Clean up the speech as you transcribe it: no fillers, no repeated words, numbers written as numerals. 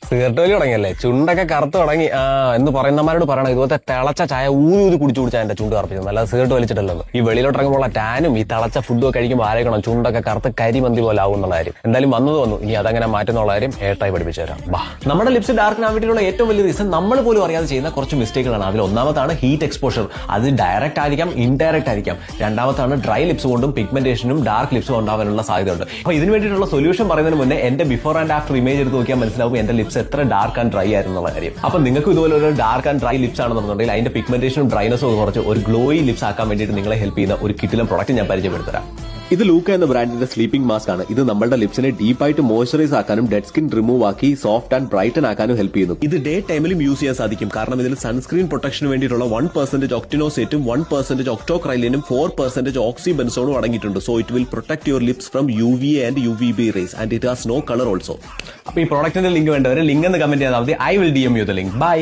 Cigarette വലി തുടങ്ങിയല്ലേ, ചുണ്ടൊക്കെ കറുത്ത് തുടങ്ങി എന്ന് പറയുന്നമാരോട് പറയണം ഇതുപോലത്തെ തിളച്ച ചായ ഊതി കുടിച്ചാൽ എന്റെ ചുണ്ട് കറുപ്പിച്ചത്, അല്ലാതെ സിഗരറ്റ് വലിച്ചിട്ടല്ലോ. ഈ വെളിയിലോട്ട് ഇറങ്ങുമ്പോൾ ടാനും ഈ തിളച്ച ഫുഡും ഒക്കെ കഴിക്കുമ്പോൾ ആലോചിക്കണം ചുണ്ടൊക്കെ കറുത്ത് കരിമന്തി പോലെ ആവും എന്നുള്ള കാര്യം. എന്തായാലും വന്നു, ഇനി അതങ്ങനെ മാറ്റുന്നുള്ള കാര്യം ഏട്ടായി പഠിപ്പിച്ചു തരാം. നമ്മുടെ ലിപ്സ് ഡാർക്ക് ആവാൻ വേണ്ടിയുള്ള ഏറ്റവും വലിയ റീസൺ നമ്മൾ പോലും അറിയാതെ ചെയ്യുന്ന കുറച്ച് മിസ്റ്റേക്കുകളാണ്. അതിൽ ഒന്നാമതാണ് ഹീറ്റ് എക്സ്പോഷർ. അത് ഡയറക്റ്റ് ആയിരിക്കാം, ഇൻഡയറക്റ്റ് ആയിരിക്കാം. രണ്ടാമത്താണ് ഡ്രൈ ലിപ്സ് കൊണ്ടും പിഗ്മെന്റേഷനും ഡാർക്ക് ലിപ്സും ഉണ്ടാവാനുള്ള സാധ്യതയുണ്ട്. അപ്പൊ ഇതിന് വേണ്ടിയിട്ടുള്ള സൊല്യൂഷൻ പറയുന്നതിന് മുന്നേ എന്റെ ബിഫോർ ആൻഡ് ആഫ്റ്റർ ഇമേജ് എടുത്ത് നോക്കിയാൽ മനസ്സിലാവും എന്റെ ലിപ്സ് എത്ര ഡാർക്ക് ആൻഡ് ഡ്രൈ ആയിരുന്നുള്ള കാര്യം. അപ്പൊ നിങ്ങൾക്ക് ഇതുപോലെ ഒരു ഡാർക്ക് ആൻഡ് ഡ്രൈ ലിപ്സ് ആണെന്നുണ്ടെങ്കിൽ അതിന്റെ പിഗ്മെന്റേഷനും ഡ്രൈനസും ഒക്കെ കുറച്ച് ഒരു ഗ്ലോയി ലിപ്സ് ആക്കാൻ വേണ്ടിയിട്ട് നിങ്ങളെ ഹെൽപ്പ് ചെയ്യുന്ന ഒരു കിടിലൻ പ്രൊഡക്റ്റ് ഞാൻ പരിചയപ്പെടുത്തരാം. ഇത് ലൂക്ക എന്ന ബ്രാൻഡിന്റെ സ്ലീപ്പിംഗ് മാസ്ക് ആണ്. ഇത് നമ്മുടെ ലിപ്സിനെ ഡീപ്പായിട്ട് മോയ്സ്ചറൈസ് ആക്കാനും ഡെഡ് സ്കിൻ റിമൂവ് ആക്കി സോഫ്റ്റ് ആൻഡ് ബ്രൈറ്റൻ ആക്കാനും ഹെൽപ്പ് ചെയ്യുന്നു. ഇത് ഡേ ടൈമിലും യൂസ് ചെയ്യാൻ സാധിക്കും. കാരണം ഇതിൽ സൺസ്ക്രീൻ പ്രൊട്ടക്ഷന് വേണ്ടിയിട്ടുള്ള 1% ഒക്ടിനോസേറ്റും 1% ഒക്ടോക്രൈലിനും 4% ഓക്സിബെൻസോണും അടങ്ങിയിട്ടുണ്ട്. So it will protect your lips from UVA and UVB rays and it has no colour also. അപ്പൊ ഈ പ്രോഡക്റ്റിന്റെ ലിങ്ക് വേണ്ടവരെ ലിങ്ക് എന്ന് കമന്റ് ചെയ്താൽ മതി. I will DM you the link. By.